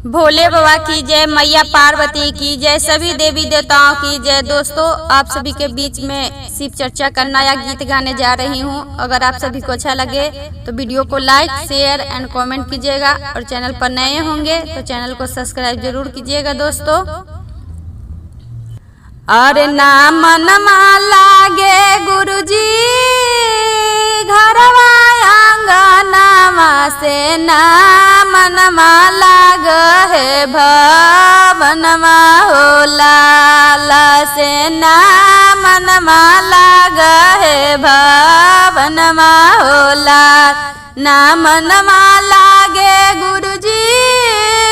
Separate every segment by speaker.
Speaker 1: भोले बाबा की जय, मैया पार्वती की जय, सभी देवी देवताओं की जय। दोस्तों, आप सभी के बीच में शिव चर्चा का नया गीत गाने जा रही हूं। अगर आप सभी को अच्छा लगे तो वीडियो को लाइक, शेयर एंड कमेंट कीजिएगा और चैनल पर नए होंगे तो चैनल को सब्सक्राइब जरूर कीजिएगा। दोस्तों, अरे नाम नमा लागे गुरुजी घरवा आंगनवा से, नाम नमा लाग है भवनमा हो लाल से, नाम नमा लाग है भवनमा हो लाल। नाम नमा लागे गुरुजी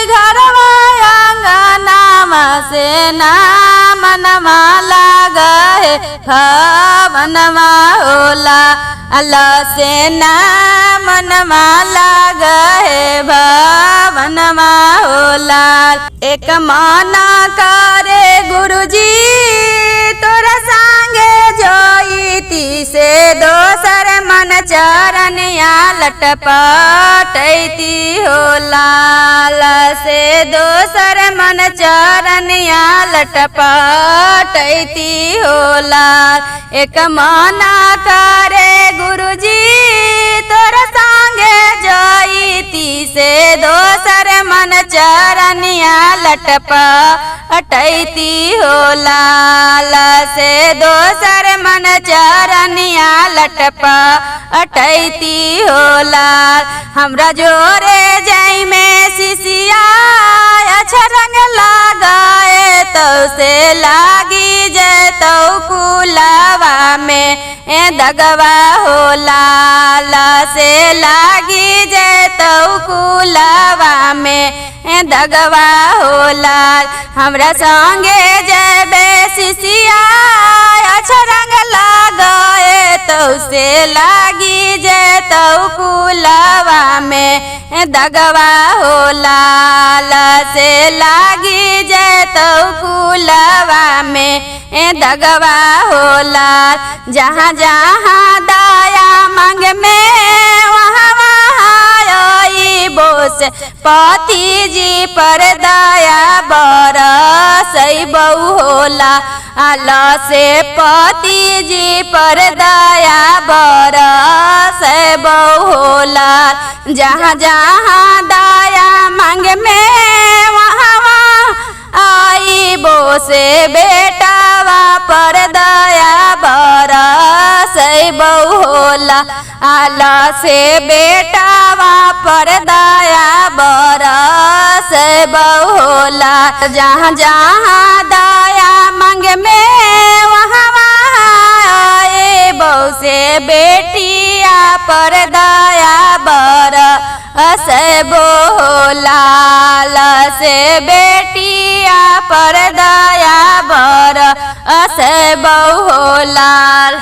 Speaker 1: घरवा आंगनवा से, नाम नमा लाग है भवनमा हो लाल से, नाम नमा लाग है भवनमा हो लाल। एक माना करे गुरुजी तोरा संगे जोईती से, दोसर मन चरनिया लटपटैती हो लाल से, दोसर मन चरनिया लटपटैती हो लाल। एक माना करे गुरुजी तोरा संगे जोईती से, दोसर मन चरनिया लटपटैती हो लाल से, दोसर मन चरनिया लटपटैती हो लाल। हमरा जोरे जाई में सिसिया अच्छा रंग लगाए तो से लागी जैतो कुलवा में दगवा हो लाल से, लागी जैतो कुलवा में दगवा हो लाल। हमरा संगे जबे सिसिया अच्छा रंग लगाए तो से लागी जैतो कुलवा में दगवा हो लाल से, लागी जैतो कुलवा में दगवा हो लाल। जहाँ जहाँ दया मांग में वहाँ वहाँ बोस पति जी पर दया बरसई बहु होला आला से, पति जी पर दया बरसई बहु होला। जहाँ जहाँ दया मांग में वहाँ आई बोसे बेटावा पर दया बरसई बहु होला आला से, बेटावा पर दया बरसई बहु होला। जहाँ जहाँ दया मांग में वहाँ वहाँ बहु से बेटिया पर दया बरसई बहु लाल से, बेटिया पर दया बरसई बहु लाल।